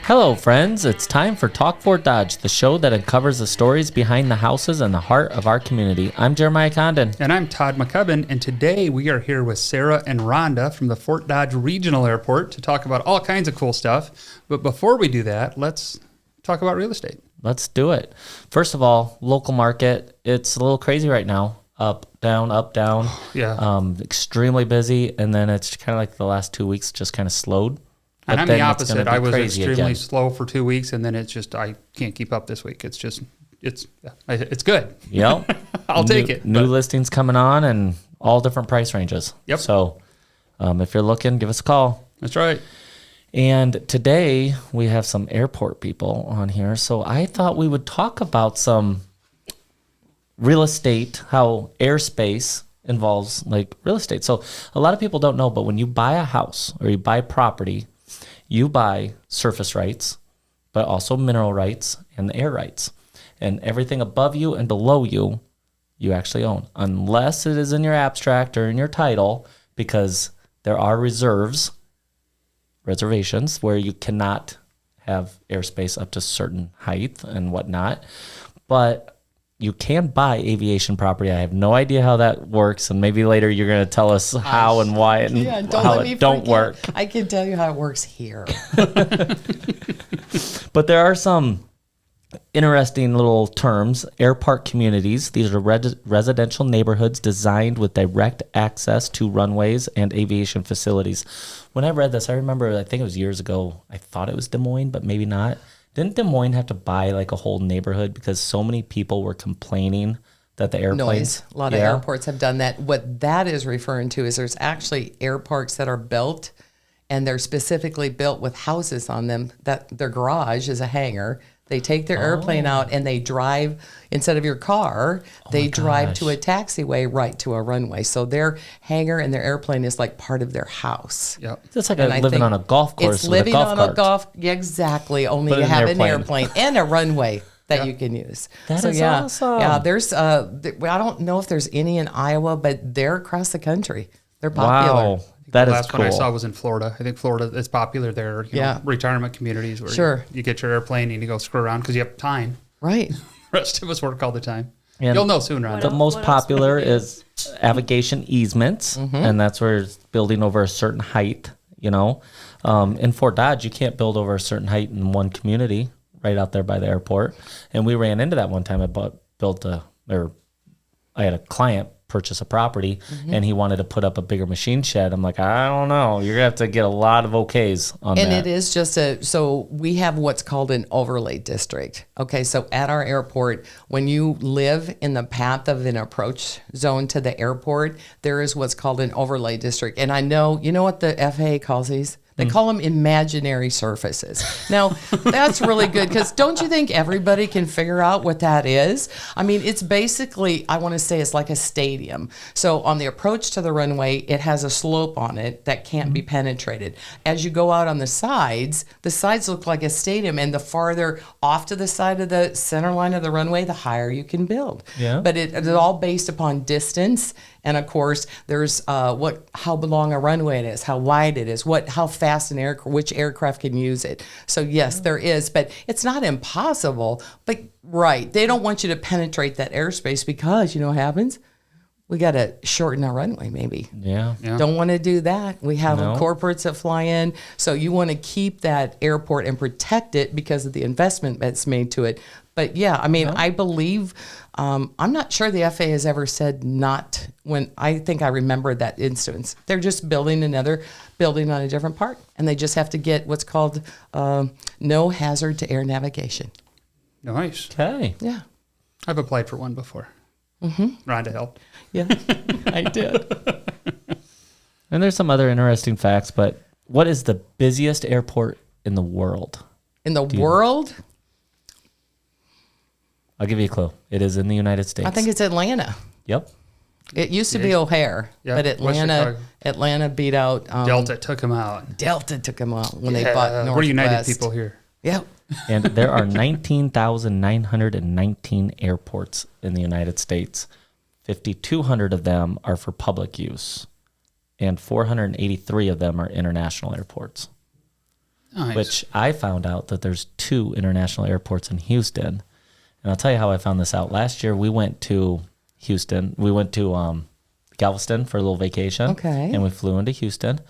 Hello, friends. It's time for Talk Fort Dodge, the show that uncovers the stories behind the houses and the heart of our community. I'm Jeremiahjcondon. And I'm Todd McCubbin, and today we are here with Sarah and Rhonda from the Fort Dodge Regional Airport to talk about all kinds of cool stuff. But before we do that, let's talk about real estate. Let's do it. First of all, local market, it's a little crazy right now. Up, down. Yeah. Extremely busy, and then it's kind of like the last 2 weeks just kind of slowed. And I'm the opposite. I was extremely again. slow for 2 weeks, and then it's just, I can't keep up this week. It's just, it's good. Yep. I'll take it. New listings coming on and all different price ranges. Yep. So if you're looking, give us a call. That's right. And today we have some airport people on here. So I thought we would talk about some real estate, how airspace involves like real estate. So a lot of people don't know, but when you buy a house or you buy property, you buy surface rights, but also mineral rights and the air rights. And everything above you and below you, you actually own, unless it is in your abstract or in your title, because there are reservations where you cannot have airspace up to certain height and whatnot. But you can buy aviation property. I have no idea how that works, and maybe later you're going to tell us how and why and how it don't work. I can tell you how it works here. But there are some interesting little terms. Airpark communities. These are residential neighborhoods designed with direct access to runways and aviation facilities. When I read this, I remember, I think it was years ago, I thought it was Des Moines, but maybe not. Didn't Des Moines have to buy like a whole neighborhood because so many people were complaining that the airplanes... Noise. A lot of airports have done that. What that is referring to is there's actually airparks that are built, and they're specifically built with houses on them, that their garage is a hangar. They take their airplane out and they drive, instead of your car, they drive to a taxiway right to a runway. So their hangar and their airplane is like part of their house. Yep. It's like living on a golf course. It's living on a golf, exactly. Only But you an have airplane. an airplane and a runway that you can use. That is awesome. Yeah, there's, I don't know if there's any in Iowa, but they're across the country. They're popular. Wow. That The is last cool. one I saw was in Florida. I think Florida is popular there. You know, retirement communities where you get your airplane and you go screw around because you have time. Right. The rest of us work all the time. And you'll know soon, Rhonda. The most popular is aviation easements, and that's where it's building over a certain height, you know. In Fort Dodge, you can't build over a certain height in one community right out there by the airport. And we ran into that one time. I had a client purchase a property and he wanted to put up a bigger machine shed. I'm like, I don't know. You're going to have to get a lot of okays on that. And it is just so we have what's called an overlay district. Okay, so at our airport, when you live in the path of an approach zone to the airport, there is what's called an overlay district. And I know, you know what the FAA calls these? They call them imaginary surfaces. Now, that's really good because don't you think everybody can figure out what that is? I mean, it's basically, I want to say it's like a stadium. So on the approach to the runway, it has a slope on it that can't be penetrated. As you go out on the sides look like a stadium, and the farther off to the side of the center line of the runway, the higher you can build. Yeah. But it's all based upon distance. And of course, there's how long a runway it is, how wide it is, how fast which aircraft can use it. So yes, there is, but it's not impossible. But right, they don't want you to penetrate that airspace because you know what happens? We got to shorten our runway, maybe. Yeah. Don't want to do that. We have corporates that fly in, so you want to keep that airport and protect it because of the investment that's made to it. But yeah, I mean, I believe, I'm not sure the FAA has ever said not when, I think I remember that instance. They're just building another building on a different part, and they just have to get what's called no hazard to air navigation. Nice. Okay. Yeah. I've applied for one before. Rhonda helped. Yeah, I did. And there's some other interesting facts, but what is the busiest airport in the world? In the world? I'll give you a clue. It is in the United States. I think it's Atlanta. Yep. It used to be O'Hare, but Atlanta beat out... Delta took them out. Delta took them out when they bought Northwest. We're United people here. Yep. And there are 19,919 airports in the United States. 5,200 of them are for public use, and 483 of them are international airports. Nice. which I found out that there's 2 international airports in Houston. And I'll tell you how I found this out. Last year, we went to Houston. We went to Galveston for a little vacation. Okay. And we flew into Houston,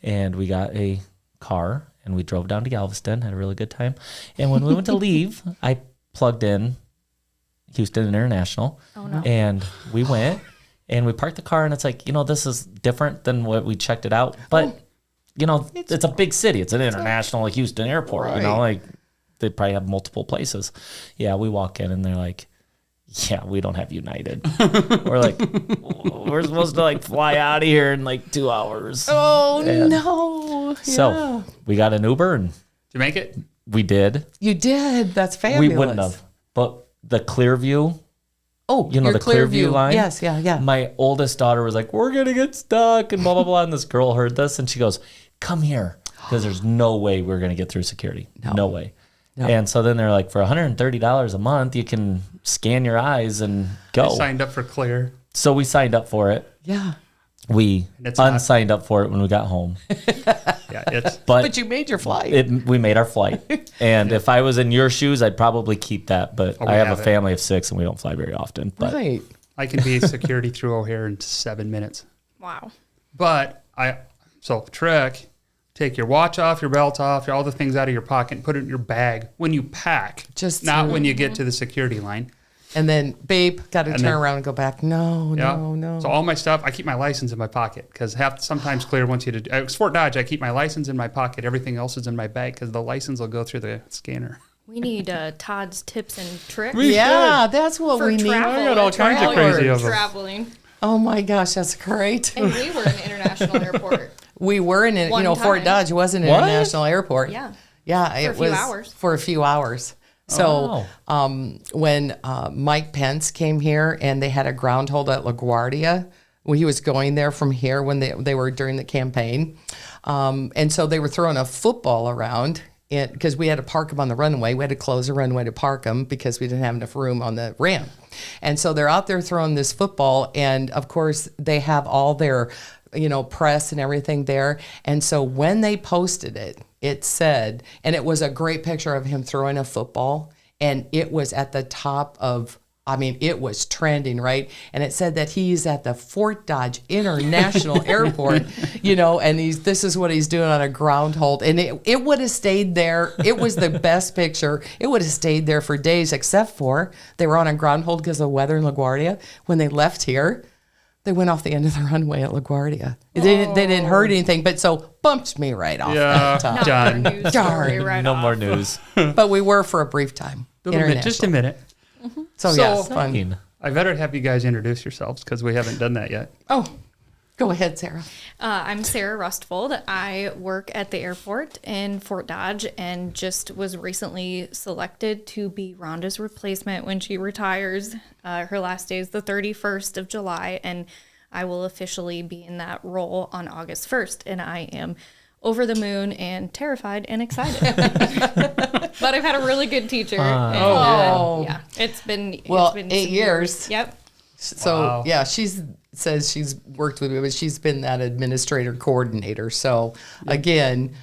and we got a car, and we drove down to Galveston, had a really good time. And when we went to leave, I plugged in Houston International. Oh, no. And we went, and we parked the car, and it's like, this is different than what we checked it out. But, it's a big city. It's an international Houston airport, Right. like they probably have multiple places. Yeah, we walk in, and they're like, yeah, we don't have United. We're like, we're supposed to fly out of here in 2 hours. Oh, And no. So Yeah. we got an Uber, and Did you make it? we did. You did. That's fabulous. We wouldn't have. But the Clearview, Oh, the your Clearview line? Yes, yeah. My oldest daughter was like, we're going to get stuck and blah, blah, blah. And this girl heard this, and she goes, come here. Because there's no way we're going to get through security. No way. No. And so then they're like, for $130 a month, you can scan your eyes and go. I signed up for Clear. So we signed up for it. Yeah. We And it's not- unsigned up for it when we got home. Yeah, it's But you made your flight. We made our flight. And if I was in your shoes, I'd probably keep that. But we I have have a it. family of 6, and we don't fly very often. But Right. I can be security through O'Hare in 7 minutes. Wow. But trick, take your watch off, your belt off, all the things out of your pocket, and put it in your bag when you pack. Just not to- when you get to the security line. And then, babe, got to turn then- around and go back. No, Yeah. no. So all my stuff, I keep my license in my pocket because sometimes Clear wants you to. It's Fort Dodge. I keep my license in my pocket. Everything else is in my bag because the license will go through the scanner. We need Todd's tips and tricks Yeah, that's what for we need. travel. I got all kinds of travel- crazy of them. traveling. Oh my gosh, that's great. And we were in an international airport. We were in, One Fort time. Dodge was an What? international airport. Yeah. Yeah, For it a few was hours. for a few hours. So when Mike Pence came here and they had a ground hold at LaGuardia, well, he was going there from here when they were during the campaign. And so they were throwing a football around because we had to park them on the runway. We had to close the runway to park them because we didn't have enough room on the ramp. And so they're out there throwing this football. And of course, they have all their, press and everything there. And so when they posted it, it said, and it was a great picture of him throwing a football, and it was at the top of, it was trending, right? And it said that he's at the Fort Dodge International Airport, and this is what he's doing on a ground hold. And it would have stayed there. It was the best picture. It would have stayed there for days, except for they were on a ground hold because of weather in LaGuardia. When they left here, they went off the end of the runway at LaGuardia. They didn't hurt anything, but so bumped me right off that top. Not Done. our news Darn. story right no off. more news. But we were for a brief time. Just a minute. So yeah, it's fun. I better have you guys introduce yourselves because we haven't done that yet. Oh, go ahead, Sarah. I'm Sarah Rustvold. I work at the airport in Fort Dodge and just was recently selected to be Rhonda's replacement when she retires. Her last day is the 31st of July, and I will officially be in that role on August 1st. And I am over the moon and terrified and excited. But I've had a really good teacher. Yeah, it's been 8 years. Yep. So Wow. yeah, says she's worked with me, but she's been that administrator coordinator. So again,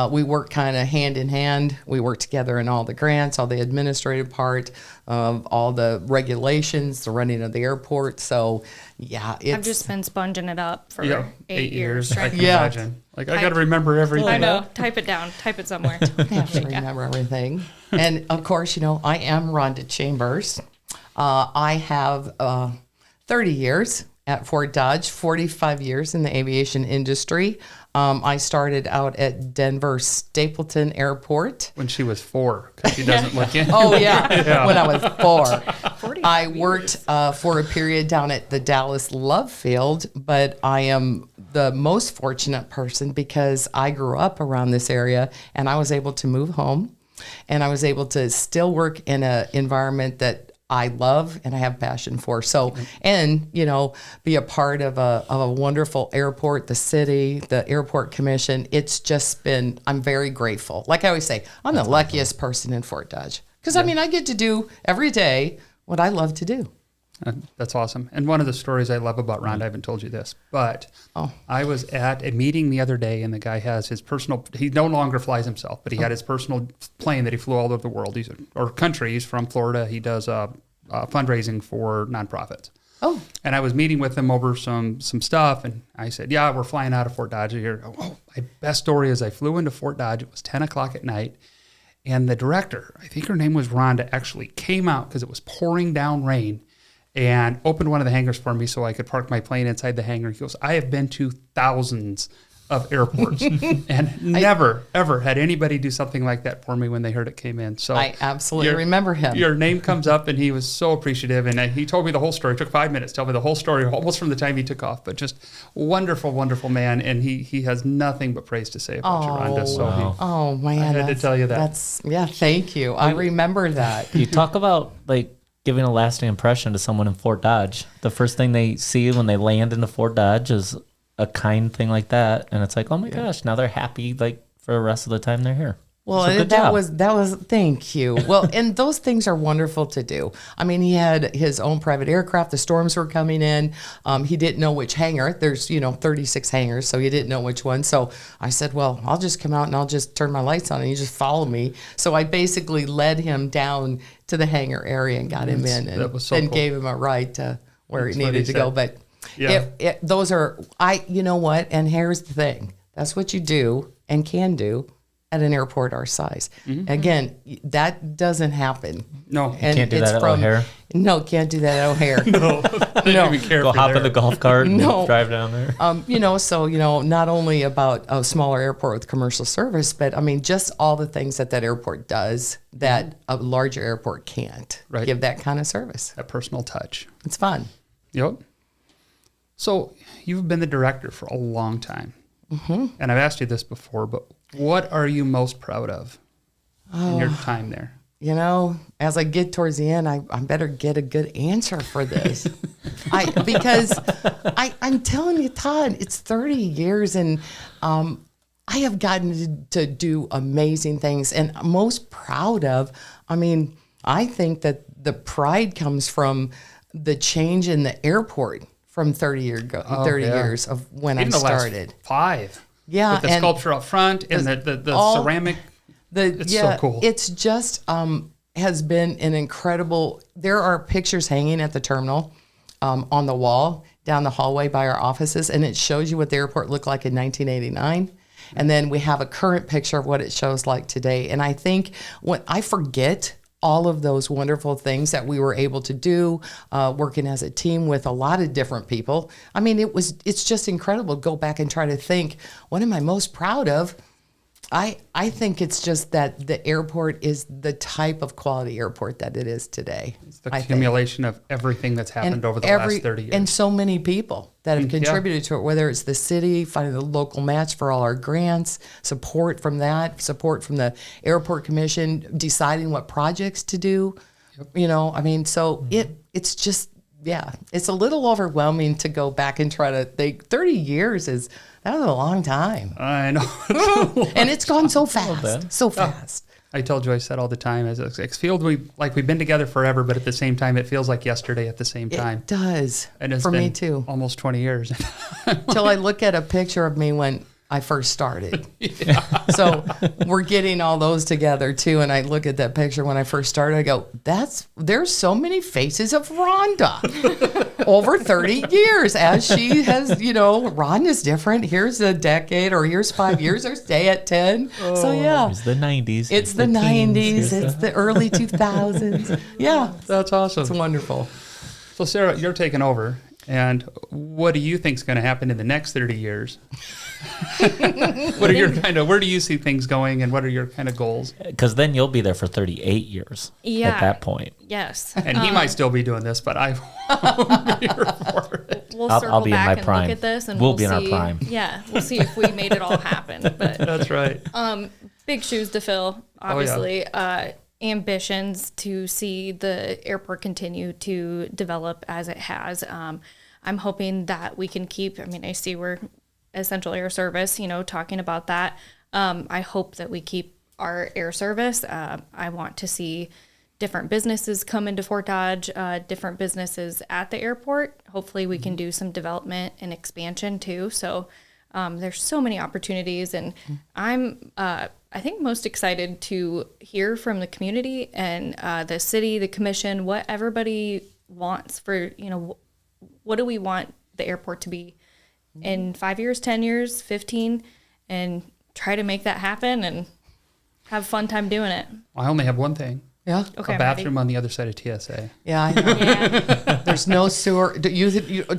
we work kind of hand in hand. We work together in all the grants, all the administrative part of all the regulations, the running of the airport. So yeah, I've just been sponging it up for Yeah, 8 years. I trying can to- Yeah. imagine. I got to remember everything. I know. Type it down. Type it somewhere. I have to remember everything. And of course, I am Rhonda Chambers. I have 30 years at Fort Dodge, 45 years in the aviation industry. I started out at Denver Stapleton Airport. When she was 4, because she doesn't look in. Oh, yeah, when I was 4. 40 I worked for a period down at the Dallas Love Field, but I am the most fortunate person because I grew up around this area and I was able to move home and I was able to still work in an environment that I love and I have passion for. So, and, be a part of a wonderful airport, the city, the airport commission. It's just been, I'm very grateful. Like I always say, I'm the luckiest person in Fort Dodge. Because, I get to do every day what I love to do. That's awesome. And one of the stories I love about Rhonda, I haven't told you this, but I was at a meeting the other day, and the guy has his personal, he no longer flies himself, but he had his personal plane that he flew all over the world. Or country. He's from Florida. He does fundraising for nonprofits. Oh. And I was meeting with him over some stuff, and I said, yeah, we're flying out of Fort Dodge here. Oh, my best story is I flew into Fort Dodge. It was 10 o'clock at night, and the director, I think her name was Rhonda, actually came out because it was pouring down rain and opened one of the hangars for me so I could park my plane inside the hangar. He goes, I have been to thousands of airports and never, ever had anybody do something like that for me when they heard it came in. So I absolutely remember him. Your name comes up, and he was so appreciative. And he told me the whole story. It took 5 minutes to tell me the whole story, almost from the time he took off. But just wonderful, wonderful man. And he has nothing but praise to say about you, Rhonda. So Oh, man. I had to tell you that. Thank you. I remember that. You talk about like giving a lasting impression to someone in Fort Dodge. The first thing they see when they land into Fort Dodge is a kind thing like that, and it's like, oh my gosh, now they're happy like for the rest of the time they're here. Well, So good that job. was thank you. Well, and those things are wonderful to do. I mean, he had his own private aircraft. The storms were coming in. He didn't know which hangar. There's 36 hangars, so he didn't know which one. So I said, well, I'll just come out and I'll just turn my lights on and you just follow me. So I basically led him down to the hangar area and got him in, and that was so then cool. gave him a ride to where That's he what he needed to go. said. But Yeah. those are you know what? And here's the thing: that's what you do and can do at an airport our size. Again, that doesn't happen. No. And Can't do it's that at O'Hare? No, can't do that at O'Hare. I didn't even care Go for hop in there. the golf cart and No. drive down there. Not only about a smaller airport with commercial service, but I mean, just all the things that airport does that a larger airport can't Right. give that kind of service. That personal touch. It's fun. Yep. So you've been the director for a long time. And I've asked you this before, but what are you most proud of in your time there? As I get towards the end, I better get a good answer for this. Because I'm telling you, Todd, it's 30 years, and I have gotten to do amazing things. And I'm most proud of, I think that the pride comes from the change in the airport from 30 years of when Even I the last started. 5. Yeah, With the and sculpture up front and the all- ceramic. It's so cool. It's just has been an incredible. There are pictures hanging at the terminal on the wall down the hallway by our offices, and it shows you what the airport looked like in 1989. And then we have a current picture of what it shows like today. And I think when I forget all of those wonderful things that we were able to do, working as a team with a lot of different people. It's just incredible to go back and try to think, what am I most proud of? I think it's just that the airport is the type of quality airport that it is today. It's the accumulation of everything that's happened over the last 30 years. And so many people that have contributed to it, whether it's the city, finding the local match for all our grants, support from the airport commission, deciding what projects to do. It's just, it's a little overwhelming to go back and try to think 30 years that was a long time. I know. And it's gone so fast. I told you, I said all the time, it feels like we've been together forever, but at the same time, it feels like yesterday at the same time. It does. And it's for been me too. almost 20 years. Till I look at a picture of me when I first started. So we're getting all those together too. And I look at that picture when I first started, I go, there's so many faces of Rhonda over 30 years as she has, Rhonda's different. Here's a decade, or here's 5 years, or stay at 10. So yeah. It's the 90s. It's the 90s. It's the early 2000s. Yeah. That's awesome. It's wonderful. So Sarah, you're taking over. And what do you think is going to happen in the next 30 years? What are your where do you see things going, and what are your kind of goals? Because then you'll be there for 38 years at that point. Yes. And he might still be doing this, but I won't be here for it. We'll I'll circle be in back my and prime. look at this, and We'll be in our see, prime. Yeah, we'll see if we made it all happen. But That's right. big shoes to fill, obviously. Ambitions to see the airport continue to develop as it has. I'm hoping that we can keep, I see we're essential air service, talking about that. I hope that we keep our air service. I want to see different businesses come into Fort Dodge, different businesses at the airport. Hopefully we can do some development and expansion too. So there's so many opportunities, and I'm I think most excited to hear from the community and the city, the commission, what everybody wants for, what do we want the airport to be in 5 years, 10 years, 15, and try to make that happen and have a fun time doing it. I only have one thing. Yeah. Okay, A bathroom on the other side of TSA. Yeah, I know. Yeah. There's no sewer.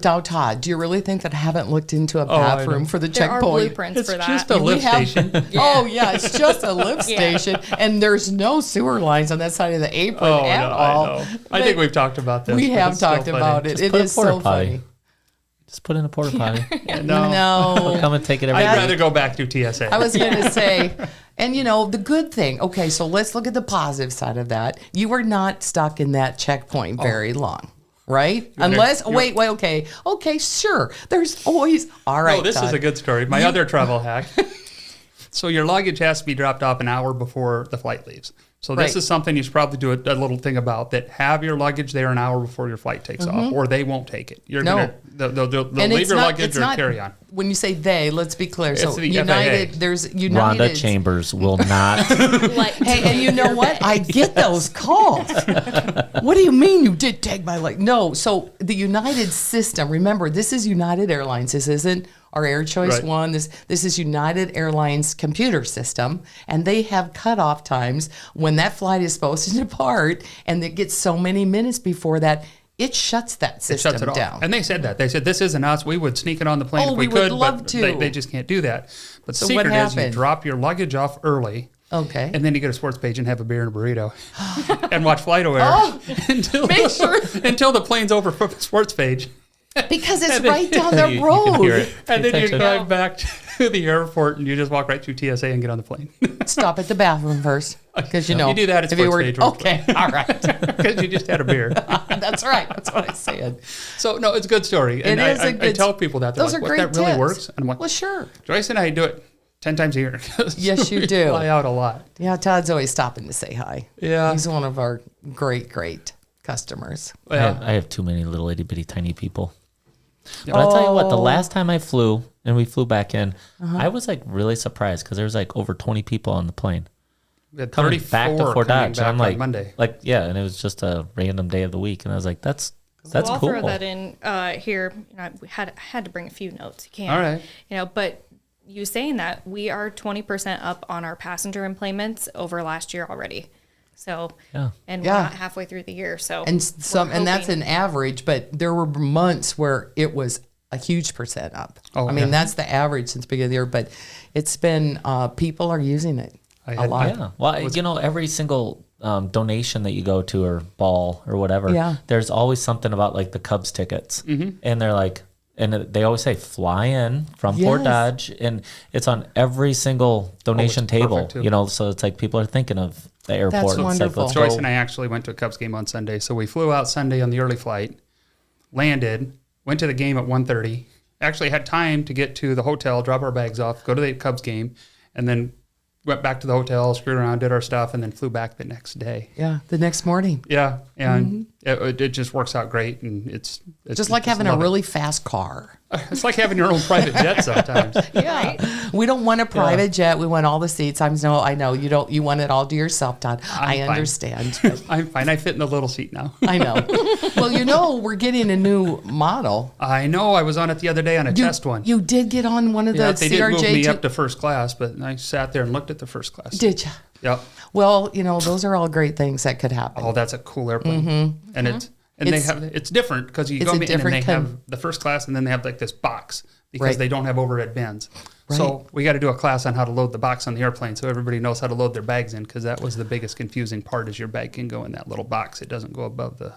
Now, Todd, do you really think that I haven't looked into a I bathroom know. for the There are checkpoint? blueprints It's for that. just a We lift have- station. Oh, yeah, it's just a lift Yeah. station, and there's no sewer lines on that side of the apron Oh, at no, all. I know. I But think we've talked about this. we but have it's still talked funny. about it. Just It put a is porta so potty. funny. Just put in a porta potty. No. No. Come and take it every I'd day. rather go back to TSA. I was going to say, and the good thing, okay, so let's look at the positive side of that. You were not stuck in that checkpoint very long, right? Unless, wait, okay, sure. There's always, all right. Oh, this is Todd. a good story. My other travel hack. So your luggage has to be dropped off an hour before the flight leaves. So this Right. is something you should probably do a little thing about, that have your luggage there an hour before your flight takes off, or they won't take it. You're No. they'll And leave it's your not, luggage it's or not, carry on. when you say they, let's be clear. So It's the United, FAA. there's Rhonda United. Chambers will not. Like, Hey, and you know what? I get those calls. What do you mean you did take my leg? No, so the United system, remember, this is United Airlines. This isn't our Air Choice Right. One. This is United Airlines computer system, and they have cutoff times when that flight is supposed to depart, and it gets so many minutes before that. It shuts that It system shuts it off. down. And they said that. They said, this isn't us. We would sneak it on the plane Oh, if we we would could, love but to. they just can't do that. But the So what secret is you happened? drop your luggage off early. Okay. And then you go to Sports Page and have a beer and a burrito and watch FlightAware until, make sure- until the plane's over from Sports Page. Because it's right down the You can road. hear it. And then you Attention. drive back to the airport and you just walk right through TSA and get on the plane. Stop at the bathroom first, because you You do that at if you Sports were Page. okay. All right, Because you just had a beer. that's right. That's what I said. So, no, it's a good story. And It is a I good- tell people that. They're Those like, are what, great that really tips. works? And I'm like, Well, sure. Joyce and I do it 10 times a year. Yes, you do. Fly out a lot. Yeah, Todd's always stopping to say hi. Yeah. He's one of our great customers. I have too many little itty bitty tiny people. But I'll tell you what, the last time I flew and we flew back in, I was like really surprised because there was like over 20 people on the plane We had coming 34 back to Fort coming Dodge. back And I'm on like, Monday. yeah, and it was just a random day of the week, and I was like, that's I'll cool. throw that in here. We had to bring a few notes. You can't. All right. But you saying that, we are 20% up on our passenger employments over last year already. So, Yeah. and Yeah. we're not halfway through the year. So, And we're that's hoping- an average, but there were months where it was a huge percent up. Oh, I mean, yeah. that's the average since the beginning of the year, but it's been people are using it I a had- lot. Yeah. Well, every single donation that you go to or ball or whatever, Yeah. there's always something about like the Cubs tickets. And they're like, and they always say fly in from Fort Yes. Dodge. And it's on every single donation table, perfect, too. so it's like people are thinking of the airport. That's It's like, wonderful. let's Joyce go. and I actually went to a Cubs game on Sunday. So we flew out Sunday on the early flight, landed, went to the game at 1:30. Actually had time to get to the hotel, drop our bags off, go to the Cubs game, and then went back to the hotel, screwed around, did our stuff, and then flew back the next day. Yeah, the next morning. Yeah, and it just works out great, and it's Just like having a love it. really fast car. It's like having your own private jet sometimes. Yeah. We don't want a private jet. We want all the seats. I know you don't. You want it all to yourself, Todd. I I'm fine. understand. but I'm fine. I fit in the little seat now. I know. Well, we're getting a new model. I know. I was on it the other day on a You, test one. You did get on one of Yeah, the they didn't move me CRJ. up to first class, but I sat there and looked at the first class. Did you? Yep. Well, those are all great things that could happen. Oh, that's a cool airplane. And it's different because you It's go a in and they different have the first class and then they have like this box because Right. they don't have overhead bins. Right. So we got to do a class on how to load the box on the airplane so everybody knows how to load their bags in, because that was the biggest confusing part is your bag can go in that little box. It doesn't go above the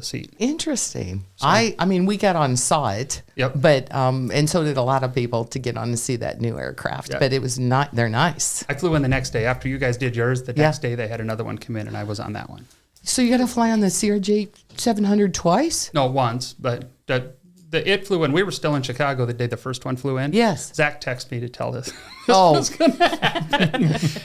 seat. Interesting. I mean, we got on and saw it. Yep. But and so did a lot of people to get on and see that new aircraft. Yeah. But it was not. They're nice. I flew in the next day. After you guys did yours, the Yeah. next day they had another one come in and I was on that one. So you got to fly on the CRJ 700 twice? No, once, but it flew in. We were still in Chicago the day the first one flew in. Yes. Zach texted me to tell us. Oh,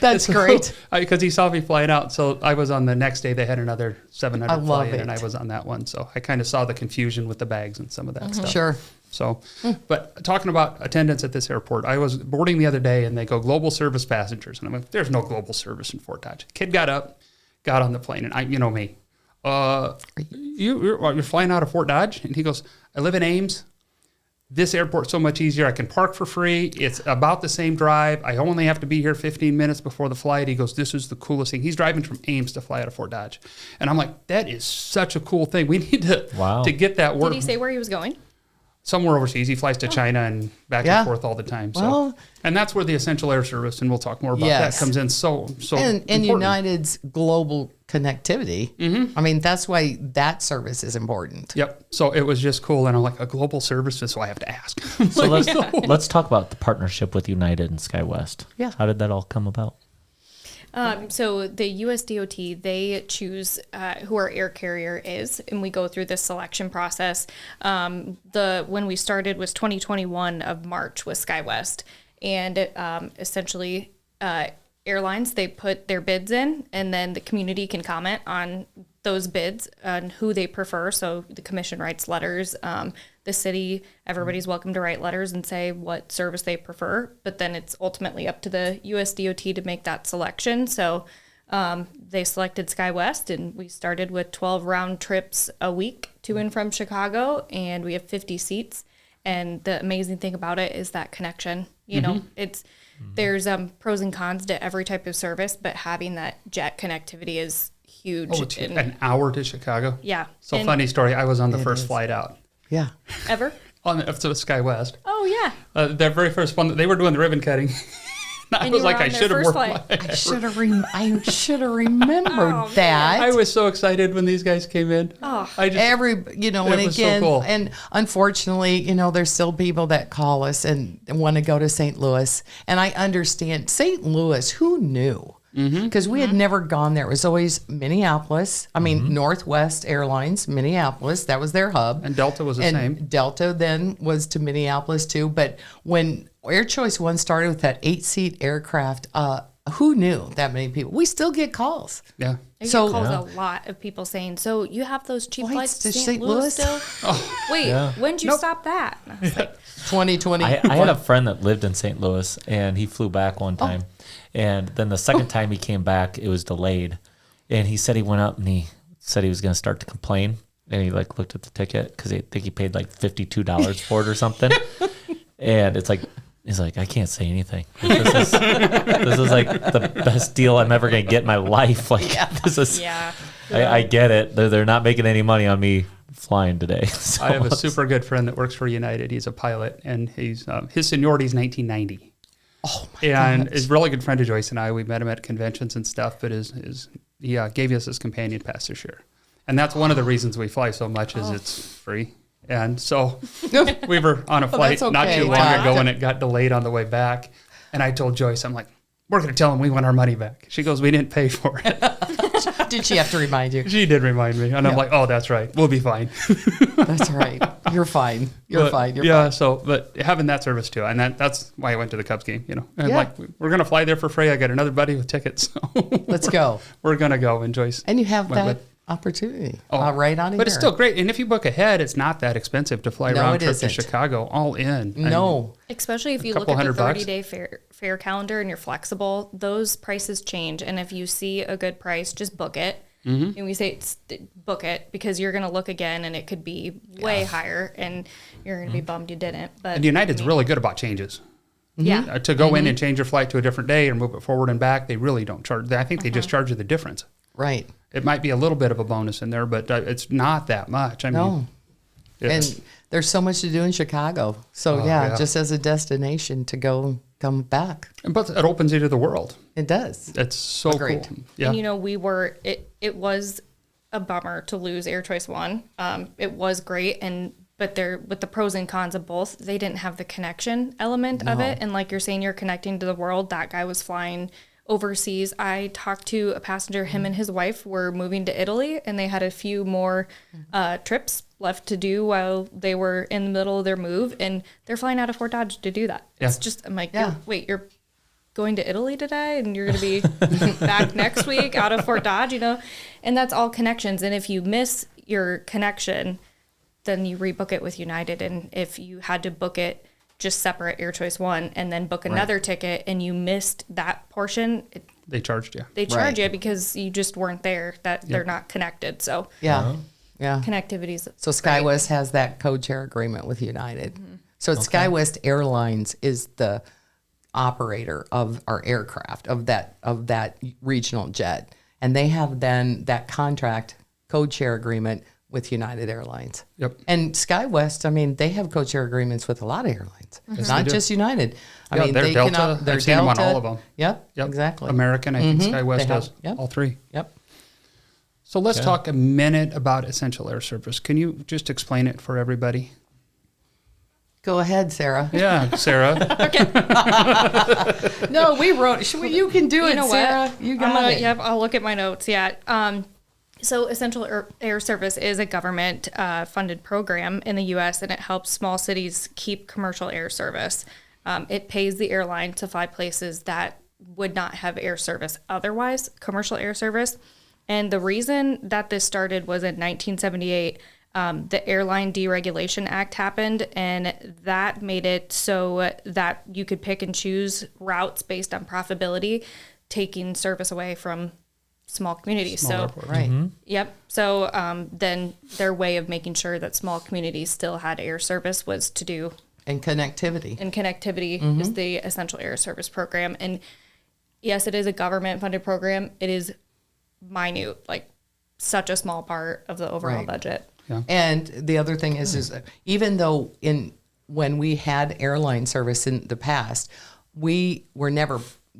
that's great. Because he saw me flying out. So I was on the next day. They had another 700 I fly love in, it. and I was on that one. So I kind of saw the confusion with the bags and some of that stuff. Sure. So, but talking about attendance at this airport, I was boarding the other day, and they go global service passengers, and I'm like, there's no global service in Fort Dodge. Kid got up, got on the plane, and you know me, you're flying out of Fort Dodge, and he goes, I live in Ames. This airport's so much easier. I can park for free. It's about the same drive. I only have to be here 15 minutes before the flight. He goes, this is the coolest thing. He's driving from Ames to fly out of Fort Dodge. And I'm like, that is such a cool thing. We need to get that work. Did he say where he was going? Somewhere overseas. He flies to China and back and forth all the time. So, Well, and that's where the essential air service, and we'll talk more about Yes. that, comes in so and important. United's global connectivity. I mean, that's why that service is important. Yep. So it was just cool. And I'm like, a global service, so I have to ask. So let's talk about the partnership with United and SkyWest. Yeah. How did that all come about? So the US DOT, they choose who our air carrier is, and we go through this selection process. When we started was 2021 of March with SkyWest, and essentially airlines, they put their bids in, and then the community can comment on those bids and who they prefer. So the commission writes letters. The city, everybody's welcome to write letters and say what service they prefer, but then it's ultimately up to the US DOT to make that selection. So they selected SkyWest, and we started with 12 round trips a week to and from Chicago, and we have 50 seats. And the amazing thing about it is that connection. You know, there's pros and cons to every type of service, but having that jet connectivity is huge. Oh, it's an hour to Chicago. Yeah. So And- funny story. I was on the first flight out Yeah. Ever? on the SkyWest. Oh, yeah. Their very first one, they were doing the ribbon cutting. I And was you were like, on I their should have first worn flight. my. I should have remembered Oh, that. I was so excited when these guys came in. Oh. I just, And was so again, cool. and unfortunately, there's still people that call us and want to go to St. Louis. And I understand St. Louis, who knew? Because we had never gone there. It was always Minneapolis. I mean, Northwest Airlines, Minneapolis. That was their hub. And Delta was the and same. Delta then was to Minneapolis too. But when Air Choice One started with that 8-seat aircraft, who knew that many people? We still get calls. Yeah. I get So- calls Yeah. a lot of people saying, so you have those cheap Flights flights to to St. St. Louis Louis? still? Wait, when'd you stop that? And I was like, 2020. I had a friend that lived in St. Louis, and he flew back one time. And then the second time he came back, it was delayed. And he said he went up and he said he was going to start to complain. And he looked at the ticket because I think he paid $52 for it or something. And it's he's like, I can't say anything. This is the best deal I'm ever going to get in my life. This is, yeah. I get it. They're not making any money on me flying today. So I have a super good friend that works for United. He's a pilot, and he's his seniority is 1990. Oh my And God. is a really good friend of Joyce and I. We met him at conventions and stuff, but he gave us his companion pass this year. And that's one of the reasons we fly so much is it's free. And so we were on a flight that's not okay. too long Wow. ago, and it got delayed on the way back. And I told Joyce, I'm like, we're going to tell him we want our money back. She goes, we didn't pay for it. Did she have to remind you? She did remind me. And I'm like, oh, that's right. We'll be fine. That's right. You're fine. You're But, fine. You're yeah, fine. but having that service too, and that's why I went to the Cubs game. And Yeah. we're gonna fly there for free. I got another buddy with tickets, so Let's go. we're gonna go and Joyce. And you have went that with- opportunity Oh, right on here. But it's still great, and if you book ahead, it's not that expensive to fly No, round it trip to isn't. Chicago, all in. I mean, No. Especially if you couple look at the $100 30-day fare calendar and you're flexible, those prices change. And if you see a good price, just book it. And we say book it because you're going to look again and it could be way higher and you're going to be bummed you didn't. But and United's really good about changes. yeah. To go in and change your flight to a different day or move it forward and back, they really don't charge. I think they just charge you the difference. Right. It might be a little bit of a bonus in there, but it's not that much. I mean, No. And there's so much to do in Chicago. So, yeah. just as a destination to go come back. but it opens you to the world. It does. It's so Agreed. cool. Yeah. And it was a bummer to lose Air Choice One. It was great, but with the pros and cons of both, they didn't have the connection element of it. And like you're saying, you're connecting to the world. That guy was flying overseas. I talked to a passenger, him and his wife were moving to Italy, and they had a few more trips left to do while they were in the middle of their move, and they're flying out of Fort Dodge to do that. Yeah. It's just, I'm like, Yeah. you're going to Italy today, and you're going to be back next week out of Fort Dodge, and that's all connections. And if you miss your connection, then you rebook it with United. And if you had to book it just separate Air Choice One and then book another ticket and you missed that portion, They charged you. they charge you because you just weren't there, that they're not connected. So Yeah. Yeah. connectivity's So SkyWest has that code share agreement with United. So SkyWest Airlines is the operator of our aircraft, of that regional jet. And they have then that contract code share agreement with United Airlines. Yep. And SkyWest, I mean, they have code share agreements with a lot of airlines, Yes, not they do. just United. I Yeah, mean, they're they Delta. can, they're I've seen them on Delta. all of them. Yep, Yep. exactly. American, I think They SkyWest have- does. yep. All three. Yep. So let's talk a minute about essential air service. Can you just explain it for everybody? Go ahead, Sarah. Yeah, Sarah. No, we wrote. You can do it, You know Sarah. what? You got it. Yep, I'll look at my notes. Yeah. So Essential Air Service is a government funded program in the U.S. and it helps small cities keep commercial air service. It pays the airline to fly places that would not have air service otherwise, commercial air service. And the reason that this started was in 1978. The Airline Deregulation Act happened, and that made it so that you could pick and choose routes based on profitability, taking service away from small communities. Small so, airports. Right. yep. So then their way of making sure that small communities still had air service was to do, And connectivity. and connectivity is the Essential Air Service Program. And yes, it is a government-funded program. It is minute, like such a small part of the overall Right. budget. Yeah. And the other thing is even though when we had airline service in the past, the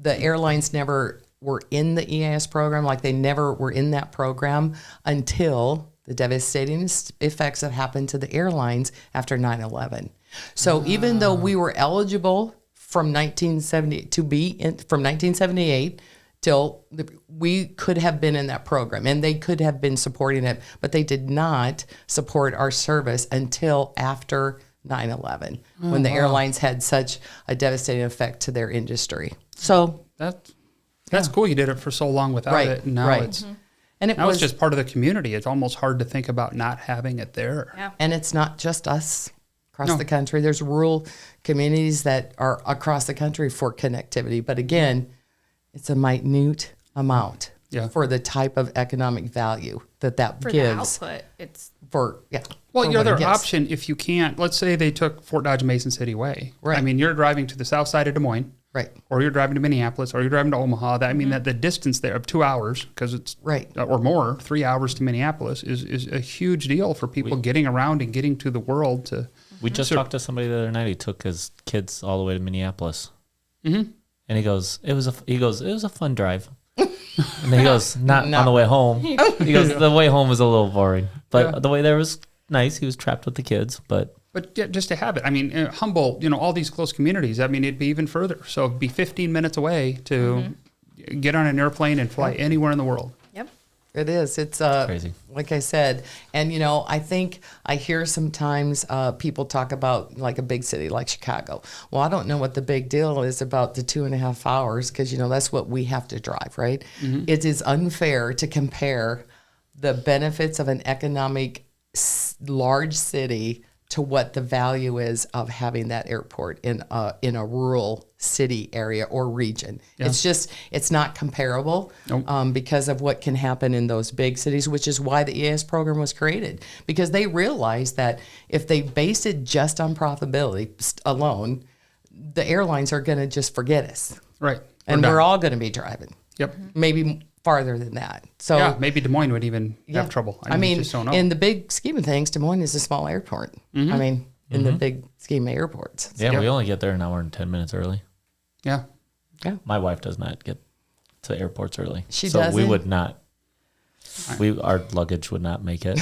airlines never were in the EAS program, like they never were in that program until the devastating effects that happened to the airlines after 9/11. So even though we were eligible from 1978 till we could have been in that program and they could have been supporting it, but they did not support our service until after 9/11 when the airlines had such a devastating effect to their industry. So That's cool. You did it for so long without right, it. And now right. it's And it now was it's just part of the community. It's almost hard to think about not having it there. Yeah. and it's not just us across No. the country. There's rural communities that are across the country for connectivity, but again, it's a minute amount Yeah. for the type of economic value that For the gives output, it's for Well, for your what it other gives. option, if you can't, let's say they took Fort Dodge Mason City Way. Right. I mean, you're driving to the south side of Des Moines, Right. or you're driving to Minneapolis, or you're driving to Omaha. That I mean, that the distance there of 2 hours, because it's Right. or more, 3 hours to Minneapolis is a huge deal for people getting around and getting to the world. To We just talked to somebody the other night. He took his kids all the way to Minneapolis, and he goes, "It was a fun drive." And he goes, "Not on the way home." He goes, "The way home was a little boring, but the way there was nice. He was trapped with the kids, but." But yeah, just to have it. I mean, Humboldt, all these close communities. I mean, it'd be even further. So it'd be 15 minutes away to get on an airplane and fly anywhere in the world. yep. It is. It's Crazy. Like I said, and I think I hear sometimes people talk about like a big city like Chicago. Well, I don't know what the big deal is about the 2.5 hours because that's what we have to drive, right? It is unfair to compare the benefits of an economic large city to what the value is of having that airport in a rural city area or region. Yeah. It's not comparable Nope. because of what can happen in those big cities, which is why the EAS program was created. Because they realized that if they based it just on profitability alone, the airlines are going to just forget us. Right. And done. we're all going to be driving, Yep. maybe farther than that. So Yeah, maybe Des Moines would even yeah. have trouble. I mean, you just don't know. in the big scheme of things, Des Moines is a small airport. I mean, in the big scheme of airports. Yeah, Yep. we only get there an hour and 10 minutes early. yeah. My wife does not get to airports early. She so we doesn't? would not. Our luggage would not make it,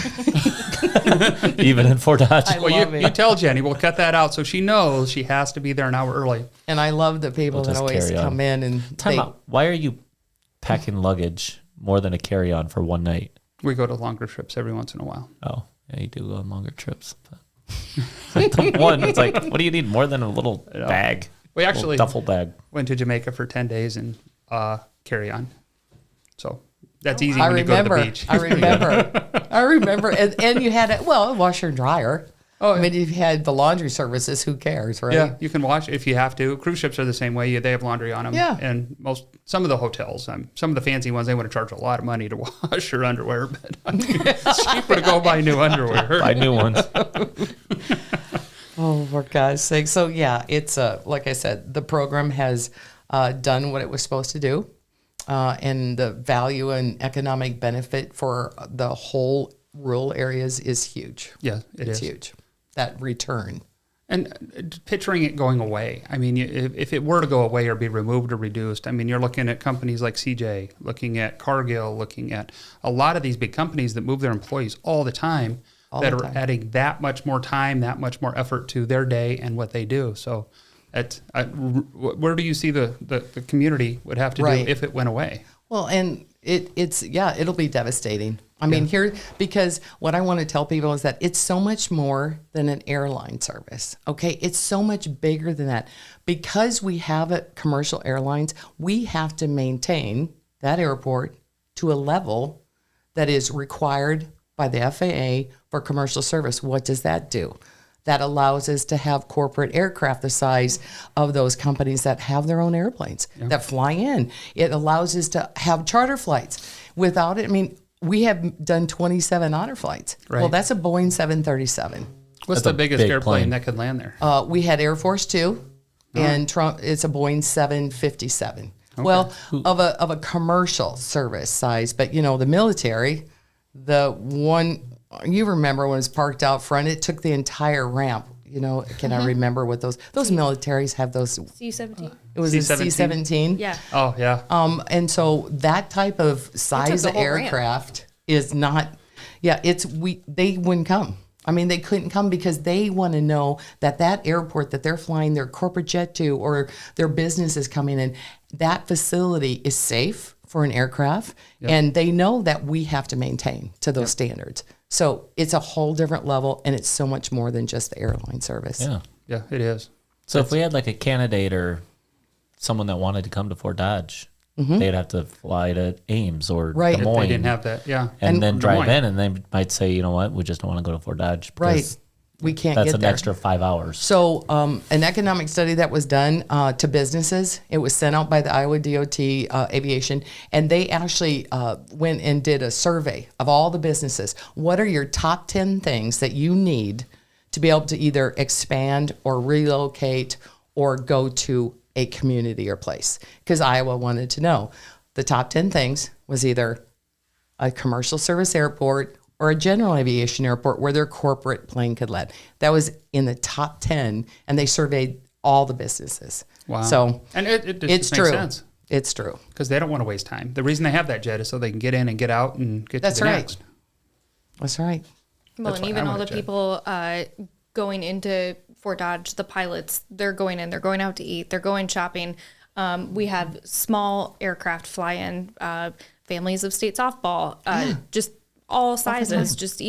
even in Fort Dodge. I Well, love you it. tell Jenny, we'll cut that out so she knows she has to be there an hour early. And I love the people We'll that just always carry on. come in and Time out. Why are you packing luggage more than a carry-on for one night? We go to longer trips every once in a while. Oh, yeah, you do go on longer trips. But the one, it's like, what do you need more than a little bag? We A actually little duffel bag. went to Jamaica for 10 days and carry on. So that's easy I when you go to remember. the beach. I remember. And you had a washer and dryer. Oh, I mean, if you had the laundry services, who cares, right? Yeah, you can wash if you have to. Cruise ships are the same way. They have laundry on them. Yeah. And some of the hotels, some of the fancy ones, they want to charge a lot of money to wash your underwear, but it's cheaper to go buy new underwear. Buy new ones. Oh, for God's sake. So, yeah, it's like I said, the program has done what it was supposed to do. And the value and economic benefit for the whole rural areas is huge. Yeah, It's huge. That return. And picturing it going away. I mean, if it were to go away or be removed or reduced, I mean, you're looking at companies like CJ, looking at Cargill, looking at a lot of these big companies that move their employees all the time that are adding that much more time, that much more effort to their day and what they do. So where do you see the community would have to do if it went away? Well, and it'll be devastating. I mean, because what I want to tell people is that it's so much more than an airline service. Okay. It's so much bigger than that. Because we have commercial airlines, we have to maintain that airport to a level that is required by the FAA for commercial service. What does that do? That allows us to have corporate aircraft the size of those companies that have their own airplanes that fly in. It allows us to have charter flights. Without it, I mean, we have done 27 honor flights. Right. Well, that's a Boeing 737. What's That's the a biggest big airplane plane. that could land there? We had Air Force Two, and Trump. It's a Boeing 757. Well, of a commercial service size, but the military, the one you remember when it was parked out front, it took the entire ramp. Can I remember what those militaries have those? C-17. It was a C-17? C-17. Yeah. Oh, yeah. And so that type of size the whole ramp. aircraft is not. Yeah, they wouldn't come. I mean, they couldn't come because they want to know that airport that they're flying their corporate jet to or their business is coming in, that facility is safe for an aircraft, and they know that we have to maintain to those standards. So it's a whole different level, and it's so much more than just the airline service. Yeah. Yeah, it is. So if we had like a candidate or someone that wanted to come to Fort Dodge, they'd have to fly to Ames or Right. Des If Moines they didn't have that, yeah. and then Des drive Moines. in, and they might say, you know what, we just don't want to go to Fort Dodge. Right. because We can't That's get an there. extra 5 hours. So an economic study that was done to businesses, it was sent out by the Iowa DOT Aviation, and they actually went and did a survey of all the businesses. What are your top 10 things that you need to be able to either expand or relocate or go to a community or place? Because Iowa wanted to know. The top 10 things was either a commercial service airport or a general aviation airport where their corporate plane could land. That was in the top 10, and they surveyed all the businesses. Wow. So And it just it's makes true. sense It's true. because they don't want to waste time. The reason they have that jet is so they can get in and get out and get That's to the right. next. That's right. Well, That's and why even I all want the a jet. people going into Fort Dodge, the pilots, they're going in, they're going out to eat, they're going shopping. We have small aircraft fly in, families of state softball, just all sizes, just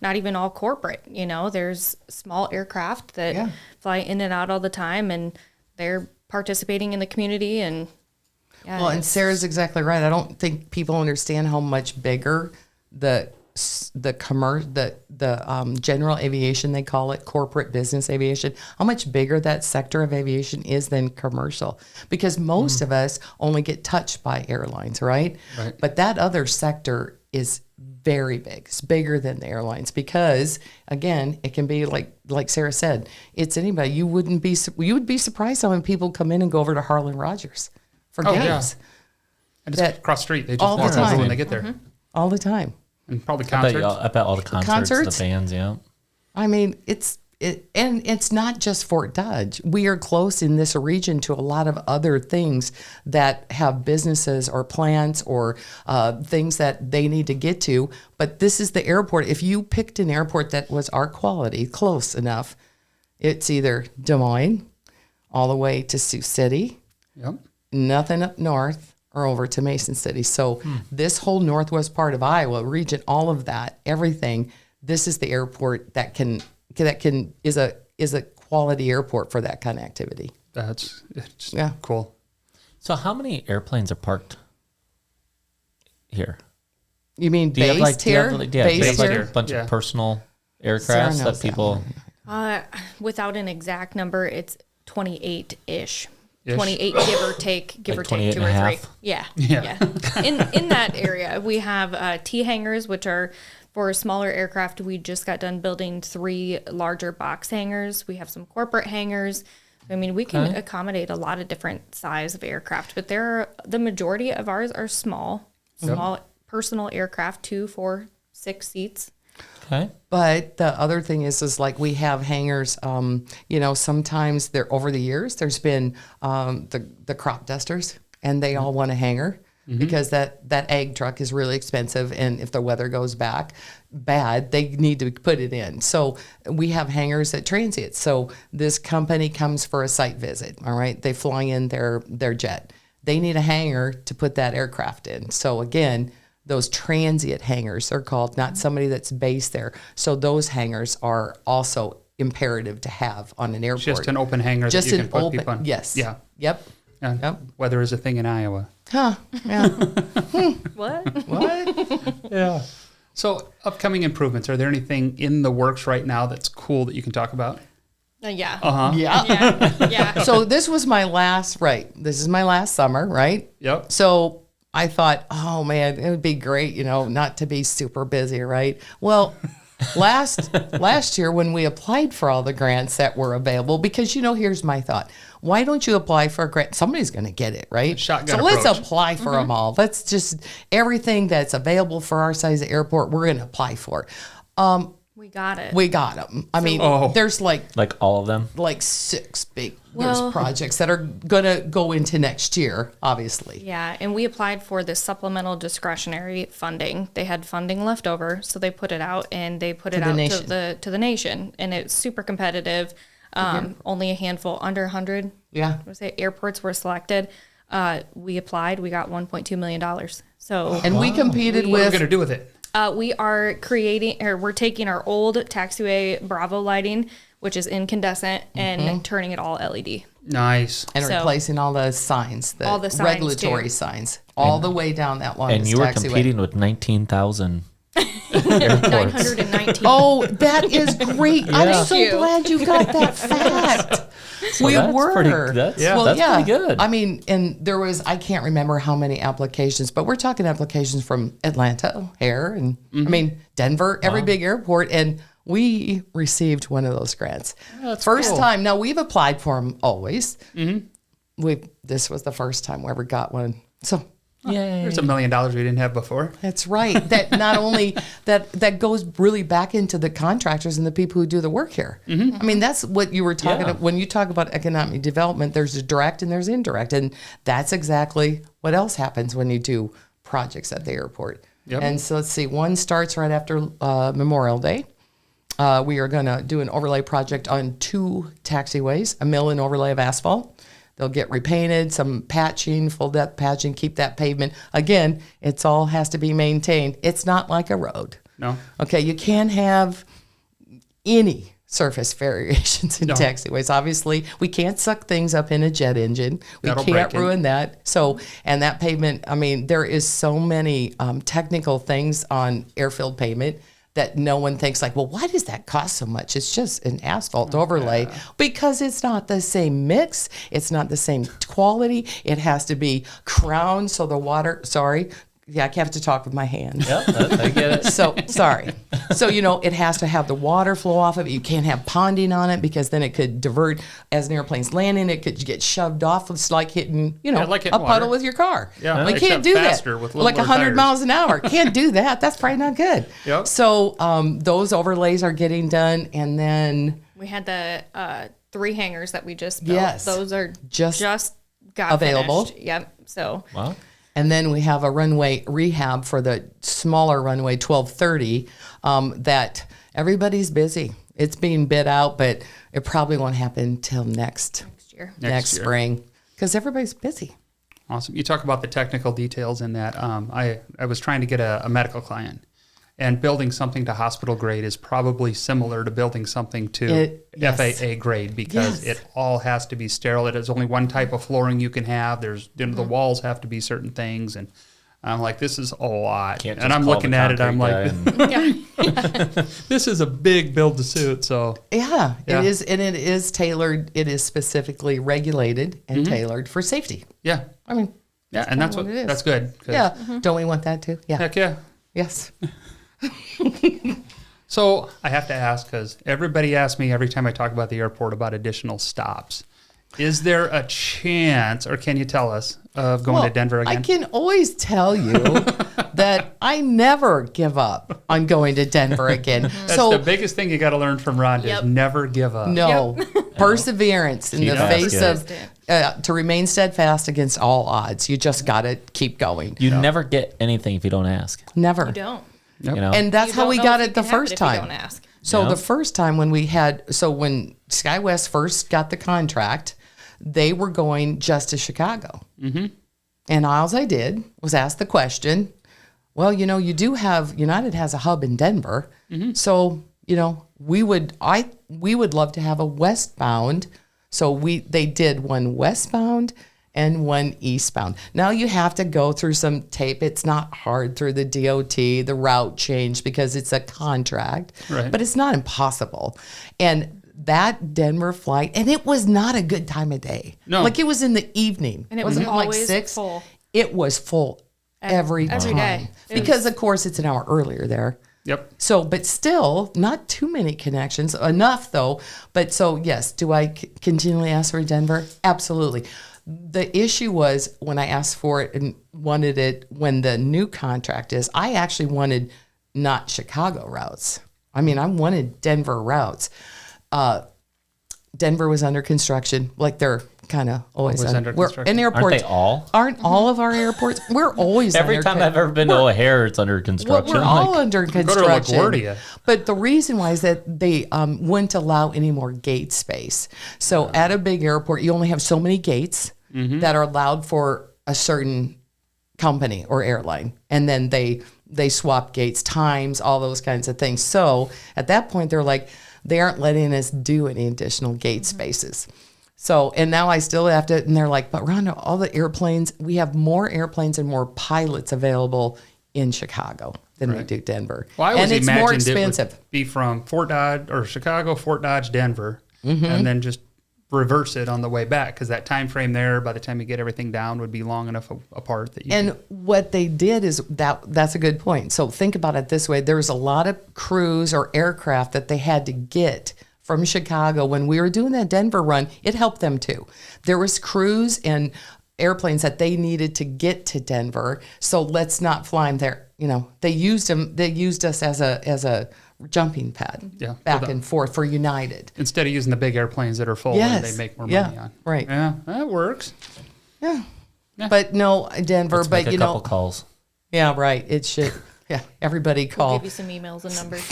not even all corporate. There's small aircraft that fly in and out all the time, and they're participating in the community. And Well, and Sarah's exactly right. I don't think people understand how much bigger the general aviation, they call it, corporate business aviation, how much bigger that sector of aviation is than commercial. Because most of us only get touched by airlines, right? Right. But that other sector is very big. It's bigger than the airlines because, again, it can be like Sarah said, it's anybody. You would be surprised how many people come in and go over to Harlan Rogers for Oh, games. yeah. And it's That- across the street. They just all the walk over time. when they get there. all the time. And probably I concerts. bet all the concerts, Concerts? the bands, yeah. I mean, it's and it's not just Fort Dodge. We are close in this region to a lot of other things that have businesses or plants or things that they need to get to. But this is the airport. If you picked an airport that was our quality, close enough, it's either Des Moines all the way to Sioux City, Yep. nothing up north, or over to Mason City. So this whole northwest part of Iowa region, all of that, everything, this is the airport that is a quality airport for that kind of activity. It's Yeah. cool. So how many airplanes are parked here? You mean Do you have based here? do you have Based like here? a bunch Yeah. of personal Sarah aircrafts knows that people? Without an exact number, it's 28-ish. Ish. 28, give or take 28 2 and or a 3. half? Yeah. Yeah. In that area, we have T hangars, which are for smaller aircraft. We just got done building 3 larger box hangars. We have some corporate hangars. I mean, we can accommodate a lot of different size of aircraft, but the majority of ours are small personal aircraft, 2, 4, 6 seats. Okay. But the other thing is like we have hangars. Sometimes over the years there's been the crop dusters, and they all want a hangar because that ag truck is really expensive, and if the weather goes bad, they need to put it in. So we have hangars at Transient. So this company comes for a site visit. All right, they fly in their jet. They need a hangar to put that aircraft in. So again, those transient hangars are called, not somebody that's based there. So those hangars are also imperative to have on an airport. Just an open hangar Just that you an can put open, people in. yes. Yeah. Yep. And Yep. weather is a thing in Iowa. Huh. Yeah. What? What? Yeah. So upcoming improvements, are there anything in the works right now that's cool that you can talk about? Yeah. Uh-huh. Yeah. Yeah. So this is my last summer, right? Yep. So I thought, oh man, it would be great, not to be super busy, right? Well, last year when we applied for all the grants that were available, because here's my thought. Why don't you apply for a grant? Somebody's going to get it, right? Shotgun so let's approach. apply for them all. Let's just, everything that's available for our size of airport, we're going to apply for. We got it. We got them. I mean, there's like all of them? 6 big Well- projects that are going to go into next year, obviously. Yeah, and we applied for this supplemental discretionary funding. They had funding left over, so they put it out, and they put it the out nation. to the nation, and it's super competitive. Only a handful, under 100. Yeah. I would say airports were selected. We applied. We got $1.2 million. So And we competed What are we with going to do with it? we are we're taking our old taxiway Bravo lighting, which is incandescent, and turning it all LED. Nice. and so- replacing all the signs, All the signs, regulatory too. signs, all the way down that long And you were taxiway. competing with 19,000 airports. 919. Oh, that is great. I'm Yeah. so Thank you. glad you got that fact. So we that's were. that's Yeah. pretty good. I mean, and there was, I can't remember how many applications, but we're talking applications from Atlanta, O'Hare, and I mean, Denver, every big airport. And we received one of those grants. First time. Now, we've applied for them always. This was the first time we ever got one. So Yay. There's $1 million we didn't have before. that's right. That not only that goes really back into the contractors and the people who do the work here. I mean, that's what you were talking about. When you talk about economic development, there's a direct and there's indirect. And that's exactly what else happens when you do projects at the airport. Yep. And so let's see, one starts right after Memorial Day. We are going to do an overlay project on 2 taxiways, a mill and overlay of asphalt. They'll get repainted, some patching, full depth patching, keep that pavement. Again, it's all has to be maintained. It's not like a road. No. Okay, you can't have any surface variations in taxiways. Obviously, we can't suck things up in a jet engine. We That'll can't break it. ruin that. So, and that pavement, I mean, there is so many technical things on airfield pavement that no one thinks like, well, why does that cost so much? It's just an asphalt overlay because it's not the same mix. It's not the same quality. It has to be crowned so the water, I have to talk with my hands. Yep, I get it. So, sorry. So, it has to have the water flow off of it. You can't have ponding on it because then it could divert as an airplane's landing. It could get shoved off. It's like hitting, like hitting a puddle water. with your car. Yeah, We except can't do faster that. with Like littler 100 tires. miles an hour. Can't do that. That's probably not good. Yep. So, those overlays are getting done. And then We had the 3 hangars that we just built. Yes. Those are Just got available. finished. Yep. So Wow. And then we have a runway rehab for the smaller runway 1230 that everybody's busy. It's being bid out, but it probably won't happen till next year. next year. spring because everybody's busy. Awesome. You talk about the technical details in that. I was trying to get a medical client, and building something to hospital grade is probably similar to building something to Yes. FAA grade because Yes. it all has to be sterile. There's only one type of flooring you can have. There's the walls have to be certain things, and I'm like, this is a lot. Can't And just I'm call looking the at it. I'm concrete like, guy and- this is a big build to suit. So Yeah, Yeah. it is, and it is tailored. It is specifically regulated and tailored for safety. yeah, I mean, yeah, and that's what what it is. that's good. 'Cause yeah, don't we want that too? Yeah, Heck yeah. yes. So I have to ask because everybody asks me every time I talk about the airport about additional stops. Is there a chance, or can you tell us, of going to Denver I again? can always tell you that I never give up on going to Denver again. That's so the biggest thing you got to learn from Rhonda Yep. is never give up. no perseverance in Keep the asking. face of to remain steadfast against all odds. You just got to keep going. You never get anything if you don't ask. Never. You don't. Yep. You know. And that's You how don't we know got if you it the can have first if you time. don't ask. So Yeah. the first time when when SkyWest first got the contract, they were going just to Chicago. Mm-hmm. And all I did was ask the question, well, you do have, United has a hub in Denver. So, we would love to have a westbound. So they did one westbound and one eastbound. Now you have to go through some tape. It's not hard through the DOT, the route change because it's a contract, Right. but it's not impossible. And that Denver flight, and it was not a good time of day. No. Like it was in the evening. And it was Wasn't always 6? full. It was full every Every time. day. It Because of course it's an hour earlier there. Yep. So, but still, not too many connections. Enough though. But so, yes, do I continually ask for Denver? Absolutely. The issue was when I asked for it and wanted it when the new contract is, I actually wanted not Chicago routes. I mean, I wanted Denver routes. Denver was under construction, like they're kind of always under we're- construction. An airport. Aren't they all? Aren't all of our airports? We're always Every under time I've ever been to O'Hare, it's under well, construction. we're all Like, under Go to construction. LaGuardia. But the reason why is that they wouldn't allow any more gate space. So at a big airport, you only have so many gates that are allowed for a certain company or airline. And then they swap gates, times, all those kinds of things. So at that point, they're like, they aren't letting us do any additional gate spaces. So, and now I still have to, and they're like, but Rhonda, all the airplanes, we have more airplanes and more pilots available in Chicago than we do Denver. Well, I always and it's imagined more it expensive. would be from Fort Dodge or Chicago, Fort Dodge, Denver, Mm-hmm. and then just reverse it on the way back because that time frame there, by the time you get everything down, would be long enough apart that you. And could, what they did is that's a good point. So think about it this way. There was a lot of crews or aircraft that they had to get from Chicago. When we were doing that Denver run, it helped them too. There was crews and airplanes that they needed to get to Denver. So let's not fly them there. They used them. They used us as a jumping pad back and forth for United. instead of using the big airplanes that are full and they make more money on. Right. Yeah, that works. Yeah. But no, Denver, let's make but a couple calls. yeah, right. It should. Yeah, everybody We'll call. give you some emails and numbers.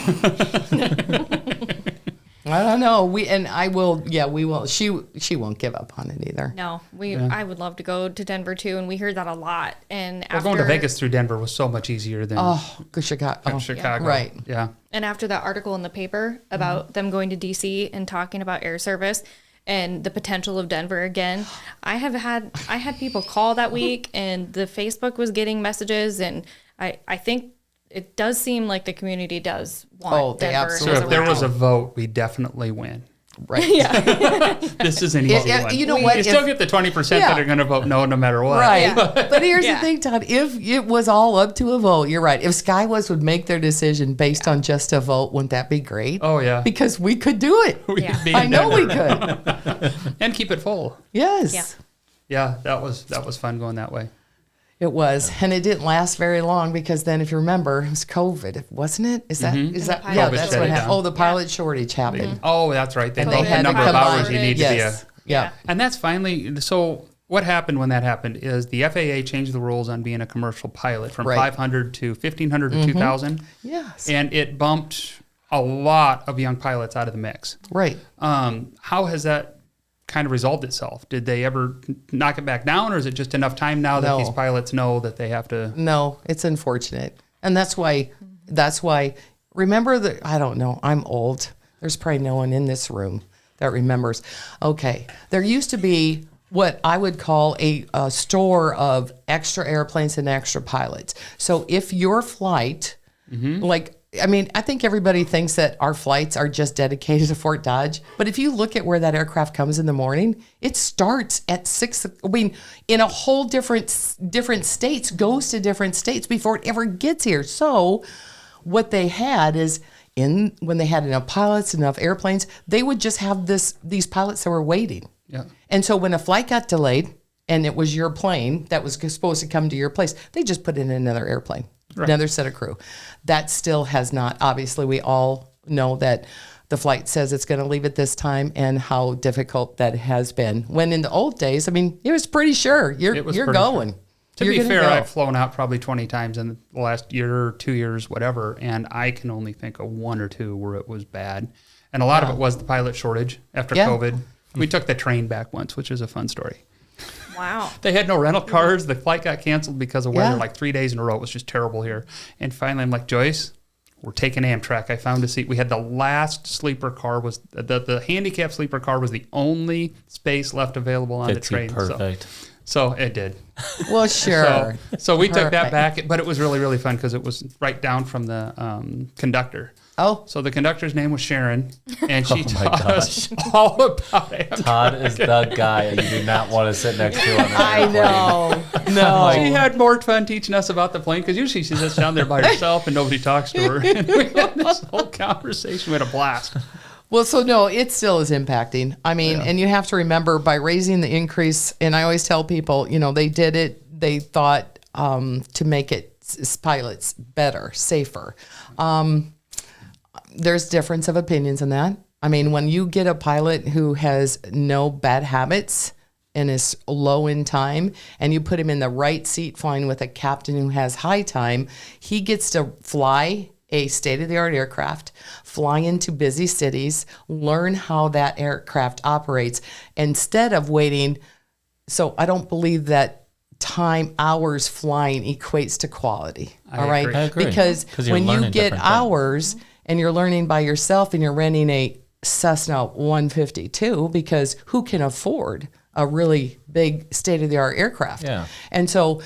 I don't know. I will. Yeah, we will. She won't give up on it either. No, I would love to go to Denver too, and we heard that a lot. And Well, going to Vegas through Denver was so much easier than Go Chicago. Oh, Chicago. right. Yeah. And after that article in the paper about them going to DC and talking about air service and the potential of Denver again, I had people call that week, and the Facebook was getting messages, and I think it does seem like the community does want they Denver. So absolutely as if there was a route. vote, we definitely win. Right. yeah, This is an easy Yeah, one. you know what, You still if- get the 20% that are going to vote no matter what. Right. Yeah. But here's the Yeah. thing, Todd. If it was all up to a vote, you're right. If SkyWest would make their decision based on just a vote, wouldn't that be great? Oh, yeah. Because we could do it. We Yeah. could be in I know Denver we could. and keep it full. Yes. Yeah. Yeah, that was fun going that way. It was, and it didn't last very long because then, if you remember, it was COVID, wasn't it? Is that pilot yeah? COVID That's shut what it happened. down. Oh, the pilot shortage happened. Oh, that's right. They And bumped they the had to number of combine. hours you need to Yes. be Yeah. And that's finally, so what happened when that happened is the FAA changed the rules on being a commercial pilot from Right. 500 to 1,500 to 2,000. Yes. And it bumped a lot of young pilots out of the mix. Right. How has that kind of resolved itself? Did they ever knock it back down, or is it just enough time now that No. these pilots know that they have to? No, it's unfortunate. And that's why, remember that, I don't know, I'm old. There's probably no one in this room that remembers. Okay, there used to be what I would call a store of extra airplanes and extra pilots. So if your flight, I think everybody thinks that our flights are just dedicated to Fort Dodge. But if you look at where that aircraft comes in the morning, it starts at 6. In a whole different states, goes to different states before it ever gets here. So what they had is when they had enough pilots, enough airplanes, they would just have these pilots that were waiting. Yeah. And so when a flight got delayed and it was your plane that was supposed to come to your place, they just put in another airplane. Right. Another set of crew. That still has not, obviously, we all know that the flight says it's going to leave at this time and how difficult that has been. When in the old days, it was pretty sure you're pretty going. sure. To You're be gonna fair, go. I've flown out probably 20 times in the last year or 2 years, whatever, and I can only think of 1 or 2 where it was bad. And a lot of it was the pilot shortage after Yeah. COVID. We took the train back once, which is a fun story. Wow. They had no rental cars. The flight got canceled because of weather, Yeah. like 3 days in a row. It was just terrible here. And finally, I'm like, Joyce, we're taking Amtrak. I found a seat. We had the last sleeper car, was the handicap sleeper car was the only space left available on the Fits you train. perfect. So it did. Well, sure. So we took that Perfect. back, but it was really, really fun because it was right down from the conductor. Oh, So the conductor's name was Sharon, and she Oh my taught us all about Amtrak. Todd is the guy you do not want to sit next to on an I airplane. know. No. She had more fun teaching us about the plane because usually she sits down there by herself and nobody talks to her. And we had this whole conversation. We had a blast. Well, so no, it still is impacting. And you have to remember by raising the increase, and I always tell people, they did it, they thought to make it pilots better, safer. There's difference of opinions in that. When you get a pilot who has no bad habits and is low in time, and you put him in the right seat flying with a captain who has high time, he gets to fly a state-of-the-art aircraft, fly into busy cities, learn how that aircraft operates instead of waiting. So I don't believe that hours flying equates to quality. All right. agree. I agree. Because 'Cause you're when you learning get different things. hours and you're learning by yourself and you're renting a Cessna 152, because who can afford a really big state-of-the-art aircraft? Yeah. And so,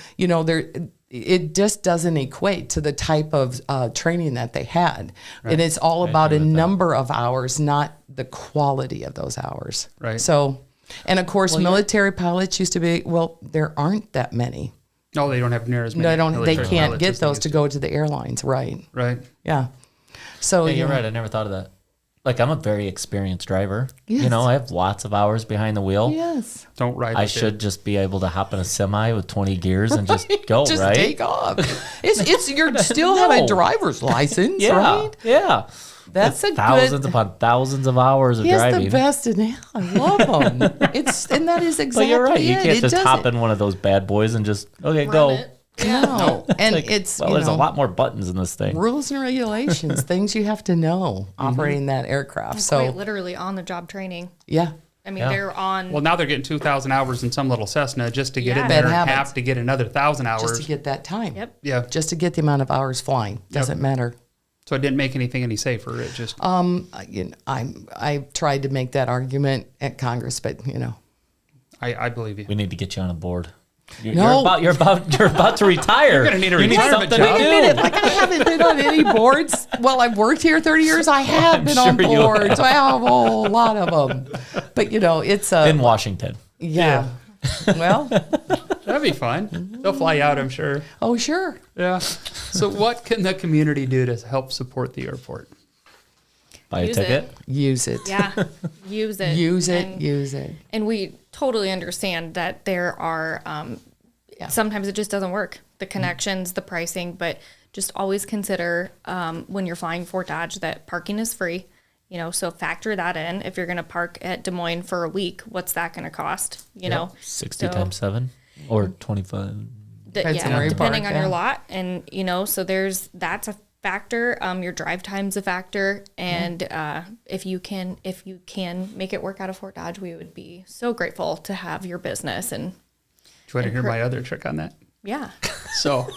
it just doesn't equate to the type of training that they had. And it's all about a number of hours, not the quality of those hours. Right. So, and of course, military pilots used to be, there aren't that many. No, they don't have near as many. They military can't pilots get as they those used to go to the airlines. Right. Right. Yeah. So, Yeah, you're right. I never thought of that. I'm a very experienced driver. Yes. I have lots of hours behind the wheel. Yes. Don't ride I with should it. just be able to hop in a semi with 20 gears and just go, Just right? take off. You still have a No. driver's license, Yeah. right? Yeah. That's a thousands good. upon thousands of hours of He has driving. the best, and I love them. And that is exactly But you're right. You it. can't It just hop doesn't- in one of those bad boys and just, okay, Run go. it. No, and it's There's a lot more buttons in this thing. rules and regulations, things you have to know operating that aircraft. So Quite literally on the job training. yeah, Yeah. They're on. Well, now they're getting 2,000 hours in some little Cessna just to get Yeah. in there Bad and habits. have to get another 1,000 hours. just to get that time. Yep. Yeah. Just to get the amount of hours flying doesn't matter. So it didn't make anything any safer. It just. I tried to make that argument at Congress, but I believe you. We need to get you on a board. No. You're about to retire. You're gonna need a You retirement something job. to Wait a do. minute, I haven't been on any boards. Well, I've worked here 30 years. I have been on sure you boards. I have a whole lot of them. But it's a In Washington. yeah. Well, That'd be fun. They'll fly you out, I'm sure. oh sure. Yeah. So what can the community do to help support the airport? Buy a Use ticket. it. Use it. Yeah. Use it. Use it. And, Use it. and we totally understand that there are sometimes it just doesn't work. The connections, the pricing, but just always consider when you're flying Fort Dodge that parking is free. So factor that in. If you're going to park at Des Moines for a week, what's that going to cost? 60 times 7 or 25. Depending on your lot. And, so that's a factor. Your drive time's a factor. And if you can make it work out of Fort Dodge, we would be so grateful to have your business. And Do you want to hear my other trick on that? yeah. So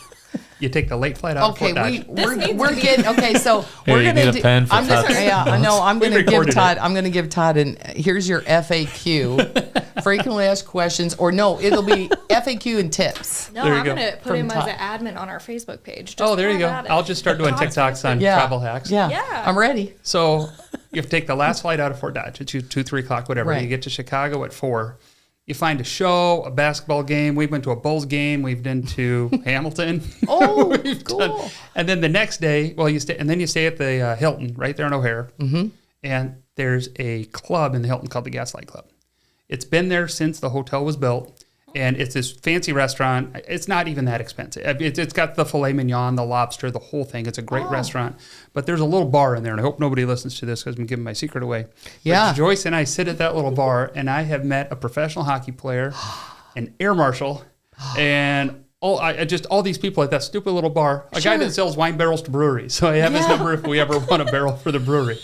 you take the late flight out of Fort Dodge. We're getting okay. So Here, we're you gonna need a pen for I'm just Todd's I know I'm We gonna give recorded Todd. it. I'm gonna give Todd and here's your FAQ, frequently asked questions, or no, it'll be FAQ and tips. No, There you I'm go. going to put From him Todd. as an admin on our Facebook page. Oh, there you go. have at it. I'll just start doing Todd's TikToks on Yeah, travel hacks. Yeah, Yeah. I'm ready. So you have to take the last flight out of Fort Dodge. It's 2, 3 o'clock, whatever. Right. You get to Chicago at 4. You find a show, a basketball game. We went to a Bulls game. We've been to Hamilton. Oh, We've cool. done- and then the next day, you stay at the Hilton right there in O'Hare. Mm-hmm. And there's a club in the Hilton called the Gaslight Club. It's been there since the hotel was built. And it's this fancy restaurant. It's not even that expensive. It's got the filet mignon, the lobster, the whole thing. It's a great restaurant. But there's a little bar in there, and I hope nobody listens to this because I'm giving my secret away. Yeah. But Joyce and I sit at that little bar, and I have met a professional hockey player, an air marshal, and all these people at that stupid little bar. A guy Sure. that sells wine barrels to breweries. So I have his number if we ever want a barrel for the brewery.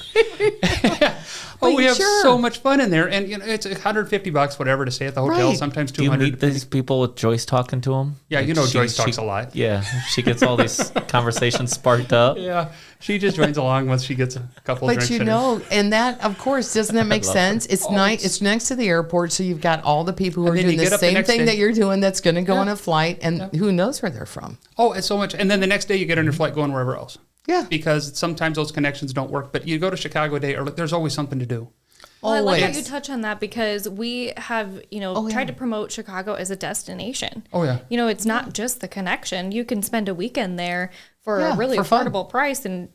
But We have sure. so much fun in there, and it's $150, whatever, to stay at the hotel. Right. Sometimes Do you 200. meet these people with Joyce talking to them? Yeah, Joyce talks a lot. Yeah, she gets all these conversations sparked up. Yeah, she just joins along once she gets a couple of But drinks in her. and that, of course, doesn't that make love sense? It's nice. It's next to the airport, so you've got all the people who And are then doing you the get up the same next thing day. that you're doing. That's going to go Yeah. on a flight, and who knows where they're from? Oh, it's so much. And then the next day you get on your flight going wherever else. Yeah. Because sometimes those connections don't work. But you go to Chicago a day early, there's always something to do. Well, I like how Always. you touch on that because we have, tried to promote Chicago as a destination. Oh, yeah. It's not just the connection. You can spend a weekend there for Yeah, a really for fun. affordable price, and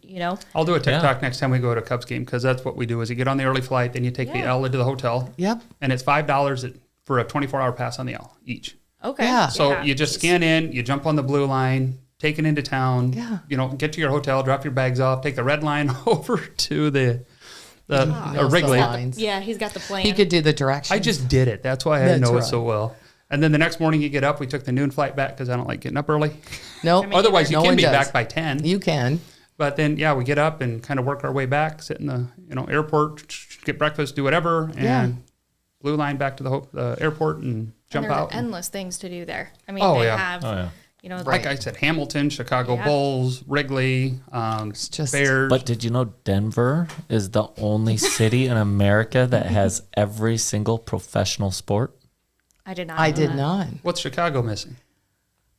I'll do a TikTok next time we go to a Cubs game because that's what we do is you get on the early flight, then you take the Yeah. L into the hotel. Yep. And it's $5 for a 24-hour pass on the L each. okay. Yeah. So you just scan in, you jump on the blue line, take it into town, Yeah. Get to your hotel, drop your bags off, take the red line over to the knows Wrigley. the lines. Yeah, he's got the plan. He could do the directions. I just did it. That's why I That's know it right. so well. And then the next morning you get up. We took the noon flight back because I don't like getting up early. Nope. Otherwise, you No can one be does. back by 10. You can. But then, we get up and kind of work our way back, sit in the airport, get breakfast, do whatever, and Yeah. blue line back to the airport and jump and there's out. endless things to do there. I mean, Oh, they yeah. have, Like I said, Hamilton, Chicago Yeah. Bulls, Wrigley, just- Bears. But did you know Denver is the only city in America that has every single professional sport? I did not. I know did that. not. What's Chicago missing?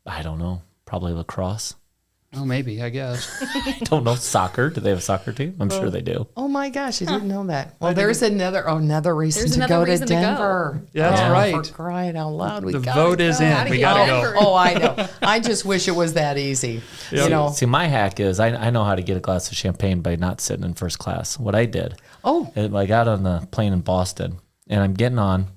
I don't know. Probably lacrosse. Oh, maybe, I guess. I don't know. Soccer. Do they have a soccer team? I'm sure they do. Oh my gosh, I didn't know that. Well, there's another reason There's to another go to reason to go. Denver. Yeah, that's right. For crying out loud, we The gotta vote is go. in. We got to go. Denver. Oh, I know. I just wish it was that easy. You know. See, my hack is I know how to get a glass of champagne by not sitting in first class. What I did, I got on the plane in Boston, and I'm getting on.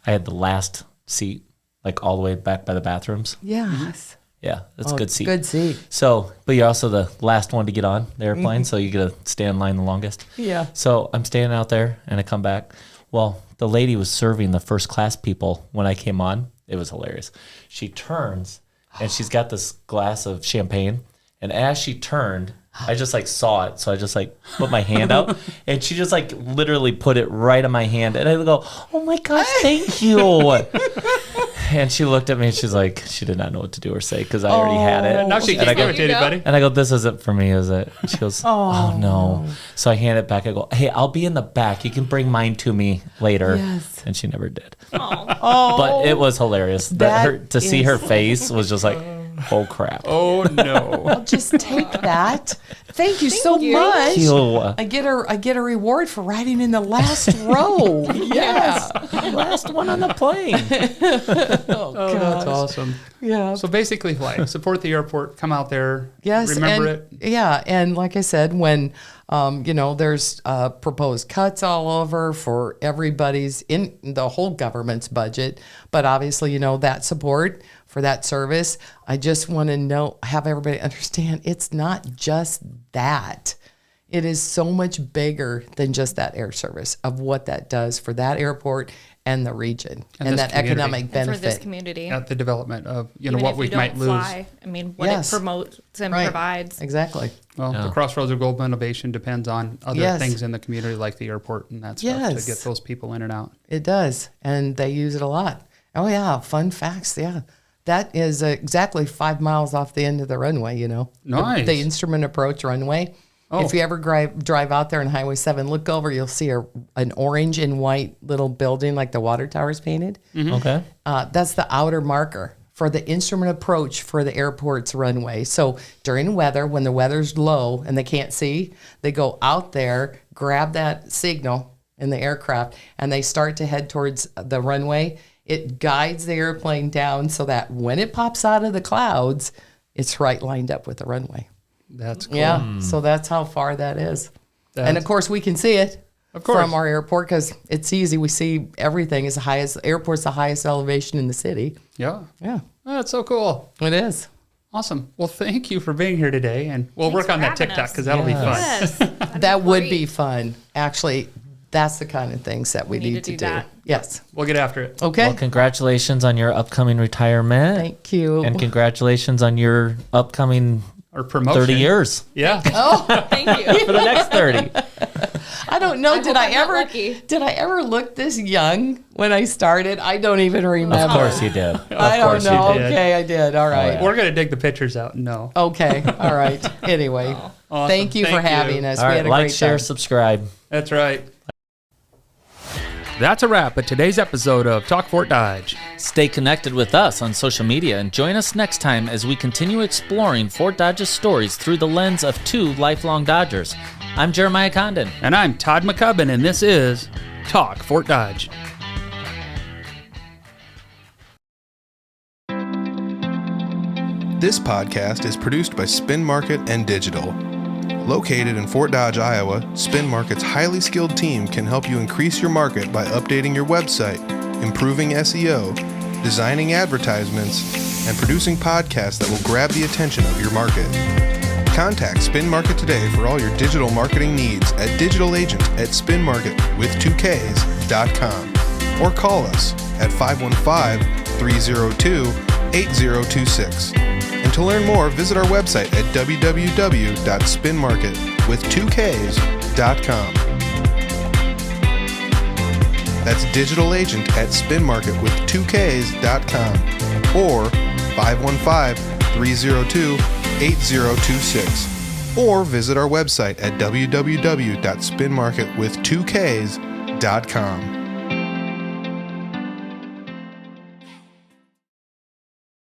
I had the last seat, like all the way back by the bathrooms. Yes. Yeah, that's a good seat. Good seat. So, but you're also the last one to get on the airplane, so you get to stay in line the longest. Yeah. So I'm standing out there, and I come back. Well, the lady was serving the first class people when I came on. It was hilarious. She turns, and she's got this glass of champagne, and as she turned, I just saw it, so I just put my hand out, and she just literally put it right on my hand, and I go, "Oh my gosh, thank you!" And she looked at me, and she's like, she did not know what to do or say because I already had it. Now she And I can't go, give it to anybody. and I go, "This isn't for me, is it?" And she goes, "Oh no." So I hand it back. I go, "Hey, I'll be in the back. You can bring mine to me later." Yes. And she never did. Oh, But it was hilarious. To see her is- face was just like, "Oh crap." Oh, no. I'll just take that. Thank you so you. much. Ew. I get a reward for riding in the last row. Yes. Last one on the plane. Oh, that's awesome. Yeah. So basically, support the airport, come out there, Yes, remember and, it. Yeah, and like I said, when there's proposed cuts all over for everybody's in the whole government's budget, but obviously that support for that service. I just want to have everybody understand it's not just that. It is so much bigger than just that air service of what that does for that airport and the region and that community. economic And benefit. for this community. At the development of, Even what if we you don't might lose. fly, I mean, what Yes. it promotes and Right. provides. Exactly. Well, the Crossroads of Global Innovation depends on other Yes. things in the community like the airport and that stuff Yes. to get those people in and out. It does. And they use it a lot. Oh, yeah. Fun facts. Yeah. That is exactly 5 miles off the end of the runway, Nice. The instrument approach runway. Oh. If you ever drive out there on Highway 7, look over, you'll see an orange and white little building like the water tower's painted. Okay. That's the outer marker for the instrument approach for the airport's runway. So during weather, when the weather's low and they can't see, they go out there, grab that signal in the aircraft, and they start to head towards the runway. It guides the airplane down so that when it pops out of the clouds, it's right lined up with the runway. That's cool. Yeah, so that's how far that is. And That's- of course, we can see it Of course. from our airport because it's easy. We see everything. It's the airport's the highest elevation in the city. Yeah. Yeah, That's so cool. it is. Awesome. Well, thank you for being here today. And we'll Thanks work on for that having TikTok us. because that'll be fun. Yes. That would great. be fun. Actually, that's the kind of things that we need to do. that. Yes. We'll get after it. Okay. Well, congratulations on your upcoming retirement. Thank you. And congratulations on your upcoming Or promotion. 30 years Yeah. Thank you. for the next 30. I don't know. I hope I'm not lucky. Did I ever look this young when I started? I don't even remember. Of course you did. Of I don't course you know. did. Okay, I did. All right. yeah. We're going to dig the pictures out. No. Okay. All right. Anyway, Awesome. thank you for Thank you. having us. All We right, had a like, great share, time. subscribe. That's right. That's a wrap at today's episode of Talk Fort Dodge. Stay connected with us on social media and join us next time as we continue exploring Fort Dodge's stories through the lens of two lifelong Dodgers. I'm Jeremiah Condon. And I'm Todd McCubbin, and this is Talk Fort Dodge. This podcast is produced by Spin Market and Digital. Located in Fort Dodge, Iowa, Spin Market's highly skilled team can help you increase your market by updating your website, improving SEO, designing advertisements, and producing podcasts that will grab the attention of your market. Contact Spin Market today for all your digital marketing needs at digitalagent@spinmarket.com or call us at 515-302-8026. And to learn more, visit our website at www.spinmarket.com. That's digitalagent@spinmarket.com or 515-302-8026. Or visit our website at www.spinmarket.com.